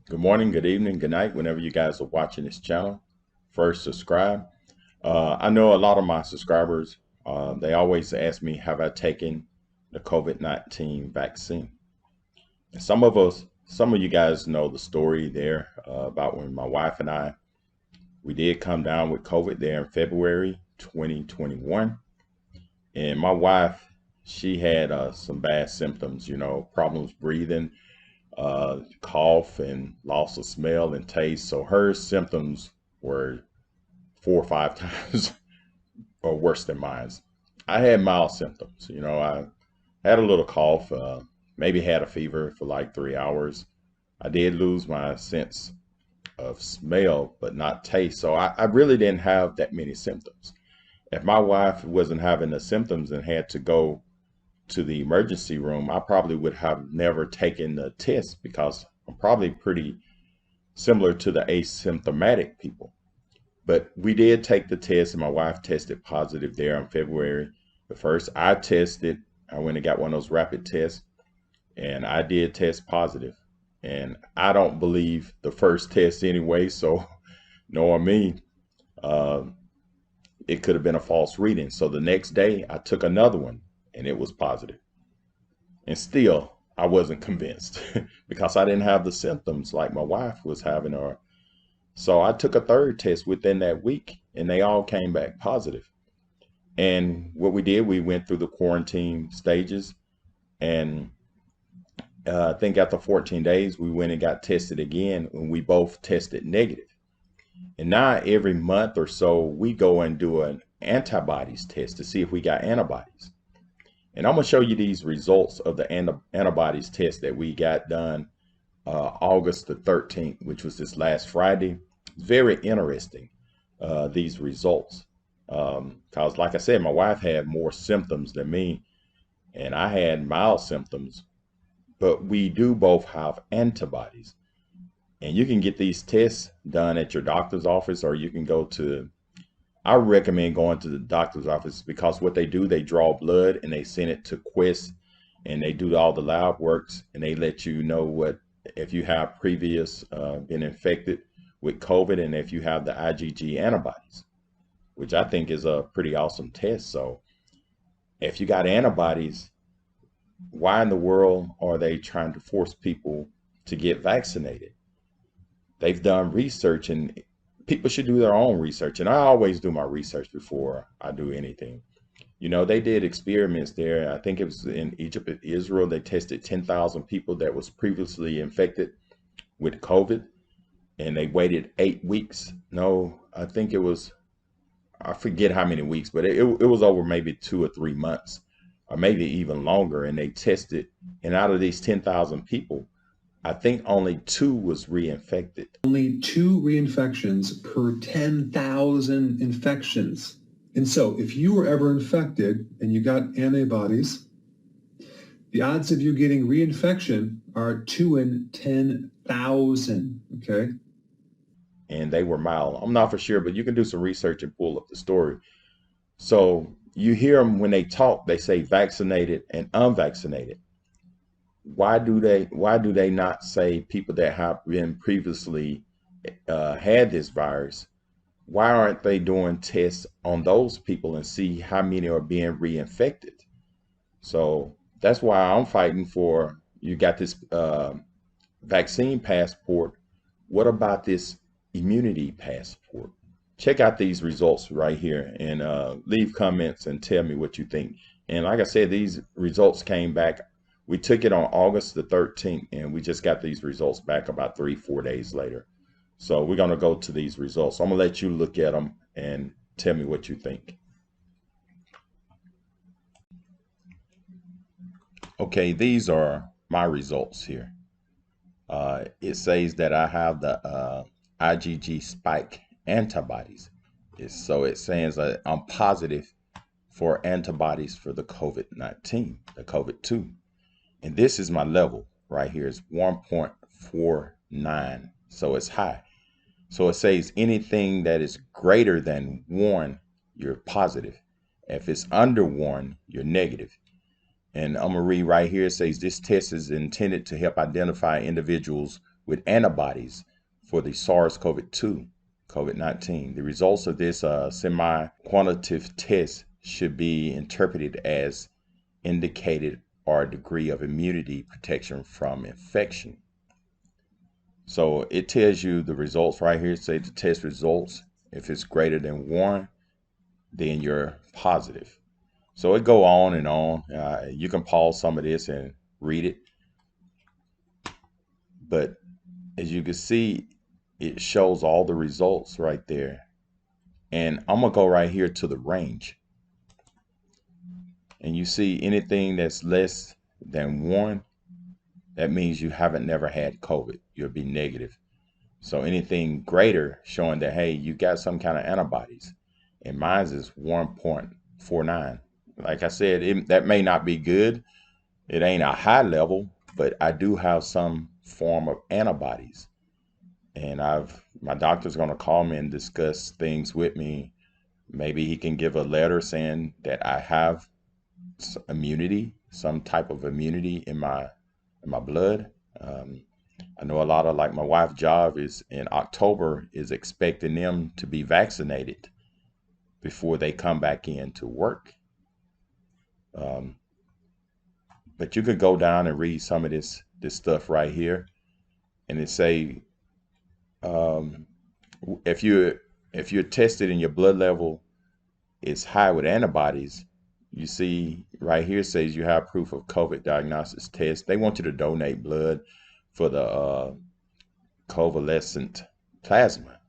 Good morning, good evening, good night, whenever you guys are watching this channel. First, subscribe. I know a lot of my subscribers, they always ask me, have I taken the COVID-19 vaccine? And some of you guys know the story there about when my wife and we did come down with COVID there in February 2021. And my wife, she had some bad symptoms, problems breathing, cough and loss of smell and taste. So her symptoms were 4 or 5 times or worse than mine. I had mild symptoms. I had a little cough, maybe had a fever for like 3 hours. I did lose my sense of smell, but not taste. So I really didn't have that many symptoms. If my wife wasn't having the symptoms and had to go to the emergency room, I probably would have never taken the test because I'm probably pretty similar to the asymptomatic people. But we did take the test, and my wife tested positive there on February the 1st. I tested, I went and got one of those rapid tests, and I did test positive. And I don't believe the first test anyway, so knowing me, uh, it could have been a false reading. So the next day, I took another one, and it was positive. And still, I wasn't convinced because I didn't have the symptoms like my wife was having. Or so I took a third test within that week, and they all came back positive. And what we did, we went through the quarantine stages, and I think after 14 days, we went and got tested again, and we both tested negative. And now every month or so, we go and do an antibodies test to see if we got antibodies. And I'm going to show you these results of the antibodies test that we got done August the 13th, which was this last Friday. Very interesting, these results. Because like I said, my wife had more symptoms than me, and I had mild symptoms, but we do both have antibodies. And you can get these tests done at your doctor's office, or you can go to, I recommend going to the doctor's office because what they do, they draw blood and they send it to Quest, and they do all the lab works, and they let you know what, if you have previous been infected with COVID, and if you have the IgG antibodies, which I think is a pretty awesome test. So if you got antibodies, why in the world are they trying to force people to get vaccinated? They've done research, and people should do their own research. And I always do my research before I do anything. They did experiments there. I think it was in Egypt and Israel. They tested 10,000 people that was previously infected with COVID, and they waited 8 weeks. No, I think it was, I forget how many weeks, but it was over maybe 2 or 3 months, or maybe even longer. And they tested, and out of these 10,000 people, I think only two was reinfected. Only 2 reinfections per 10,000 infections. And so if you were ever infected and you got antibodies, the odds of you getting reinfection are 2 in 10,000, okay? And they were mild. I'm not for sure, but you can do some research and pull up the story. So you hear them when they talk, they say vaccinated and unvaccinated. Why do they not say people that have been previously had this virus? Why aren't they doing tests on those people and see how many are being reinfected? So that's why I'm fighting for, you got this vaccine passport. What about this immunity passport? Check out these results right here, and leave comments and tell me what you think. And like I said, these results came back. We took it on August the 13th, and we just got these results back about 3 or 4 days later. So we're going to go to these results. I'm going to let you look at them and tell me what you think. Okay, these are my results here. It says that I have the IgG spike antibodies. So it says that I'm positive for antibodies for the COVID-19, the COVID-2. And this is my level right here. It's 1.49. So it's high. So it says anything that is greater than 1, you're positive. If it's under 1, you're negative. And I'm going to read right here. It says this test is intended to help identify individuals with antibodies for the SARS-CoV-2, COVID-19. The results of this semi-quantitative test should be interpreted as indicated or degree of immunity protection from infection. So it tells you the results right here. Say the test results. If it's greater than 1, then you're positive. So it go on and on. You can pause some of this and read it. But as you can see, it shows all the results right there. And I'm gonna go right here to the range. And you see anything that's less than 1, that means you haven't never had COVID. You'll be negative. So anything greater showing that, hey, you got some kind of antibodies. And mine is 1.49. Like I said, that may not be good. It ain't a high level, but I do have some form of antibodies. And my doctor's going to call me and discuss things with me. Maybe he can give a letter saying that I have immunity, some type of immunity in my blood. I know a lot of, like, my wife's job is in October, is expecting them to be vaccinated before they come back in to work. But you could go down and read some of this stuff right here, and it say um, if you're tested and your blood level is high with antibodies, you see right here says you have proof of COVID diagnosis test. They want you to donate blood for the convalescent plasma.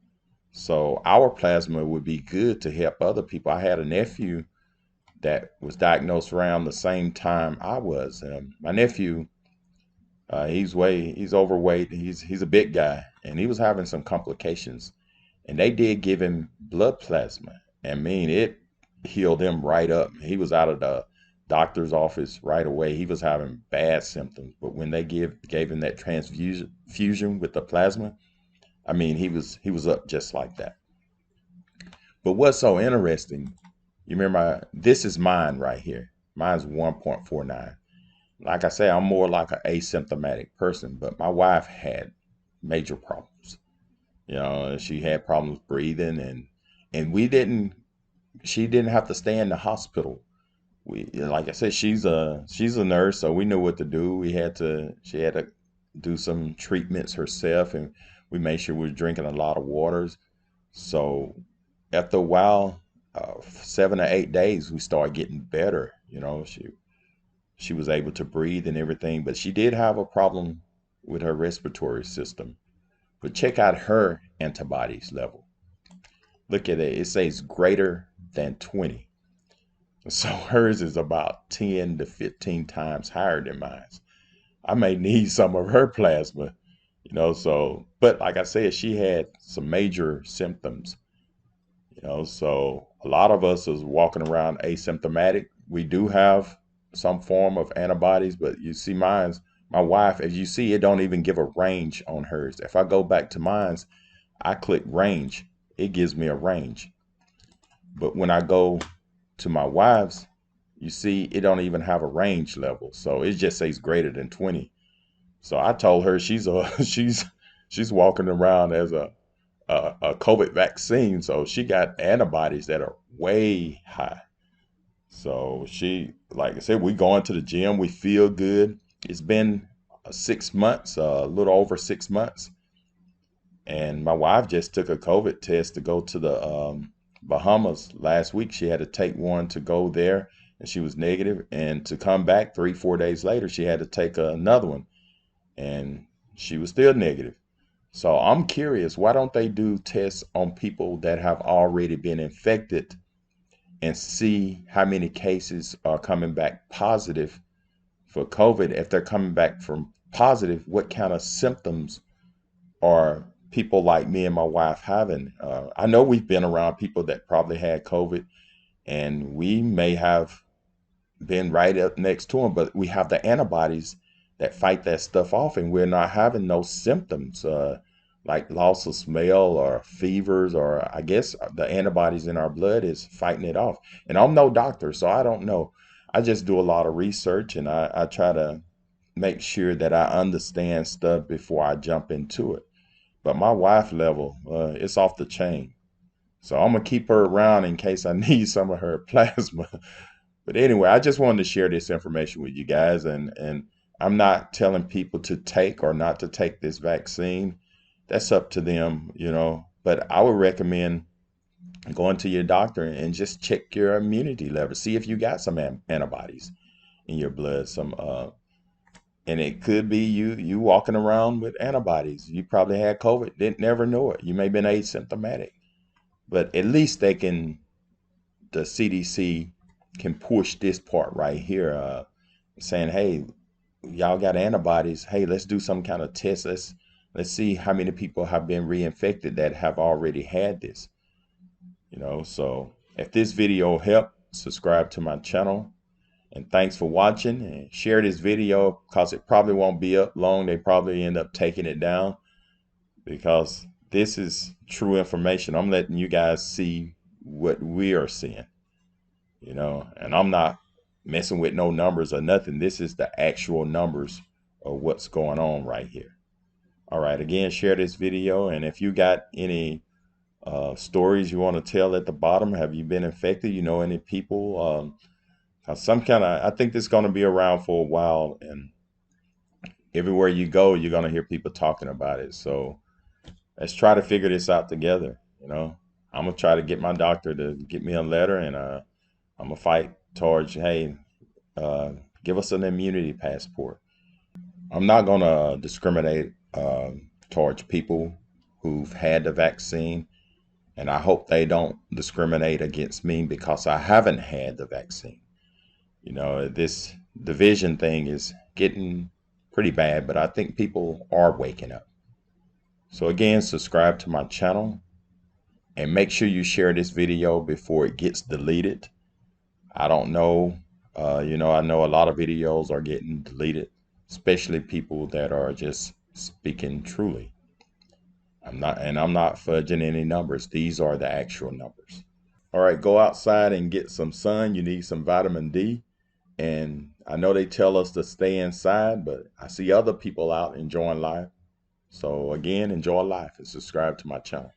So our plasma would be good to help other people. I had a nephew that was diagnosed around the same time I was. My nephew, he's overweight. He's a big guy, and he was having some complications. And they did give him blood plasma. I mean, it healed him right up. He was out of the doctor's office right away. He was having bad symptoms, but when they gave him that transfusion with the plasma, I mean, he was up just like that. But what's so interesting, you remember, this is mine right here. Mine's 1.49. Like I say, I'm more like an asymptomatic person, but my wife had major problems. She had problems breathing, and she didn't have to stay in the hospital. Like I said, she's a nurse, so we knew what to do. She had to do some treatments herself, and we made sure we were drinking a lot of waters. So after a while, 7 or 8 days, we started getting better. She was able to breathe and everything, but she did have a problem with her respiratory system. But check out her antibodies level. Look at it. It says greater than 20. So hers is about 10 to 15 times higher than mine. I may need some of her plasma, but like I said, she had some major symptoms, so a lot of us is walking around asymptomatic. We do have some form of antibodies, but you see my wife, as you see, it don't even give a range on hers. If I go back to mine's, I click range, it gives me a range. But when I go to my wife's, you see, it don't even have a range level. So it just says greater than 20. So I told her she's walking around as a COVID vaccine. So she got antibodies that are way high. So like I said, we going to the gym. We feel good. It's been 6 months, a little over 6 months. And my wife just took a COVID test to go to the Bahamas last week. She had to take one to go there, and she was negative. And to come back 3, 4 days later, she had to take another one, and she was still negative. So I'm curious, why don't they do tests on people that have already been infected and see how many cases are coming back positive for COVID? If they're coming back from positive, what kind of symptoms are people like me and my wife having? I know we've been around people that probably had COVID, and we may have been right up next to them, but we have the antibodies that fight that stuff off, and we're not having those symptoms, like loss of smell or fevers, or I guess the antibodies in our blood is fighting it off. And I'm no doctor, so I don't know. I just do a lot of research, and I try to make sure that I understand stuff before I jump into it. But my wife level, it's off the chain. So I'm gonna keep her around in case I need some of her plasma. But anyway, I just wanted to share this information with you guys, and I'm not telling people to take or not to take this vaccine. That's up to them, you know. But I would recommend going to your doctor and just check your immunity level. See if you got some antibodies in your blood. And it could be you walking around with antibodies. You probably had COVID, didn't never know it. You may have been asymptomatic, but at least the CDC can push this part right here, saying, "Hey, y'all got antibodies. Hey, let's do some kind of test. Let's see how many people have been reinfected that have already had this." You know, so if this video helped, subscribe to my channel. And thanks for watching, and share this video because it probably won't be up long. They probably end up taking it down because this is true information. I'm letting you guys see what we are seeing, you know, and I'm not messing with no numbers or nothing. This is the actual numbers of what's going on right here. All right, again, share this video. And if you got any stories you want to tell at the bottom, have you been infected? You know any people? Some kind of, I think this is going to be around for a while, and everywhere you go, you're going to hear people talking about it. So let's try to figure this out together. You know, I'm gonna try to get my doctor to get me a letter, and I'm gonna fight towards, hey, uh, give us an immunity passport. I'm not gonna discriminate towards people who've had the vaccine, and I hope they don't discriminate against me because I haven't had the vaccine. You know, this division thing is getting pretty bad, but I think people are waking up. So again, subscribe to my channel and make sure you share this video before it gets deleted. I don't know, you know, I know a lot of videos are getting deleted, especially people that are just speaking truly. I'm not fudging any numbers. These are the actual numbers. All right, go outside and get some sun. You need some vitamin D. And I know they tell us to stay inside, but I see other people out enjoying life. So again, enjoy life and subscribe to my channel.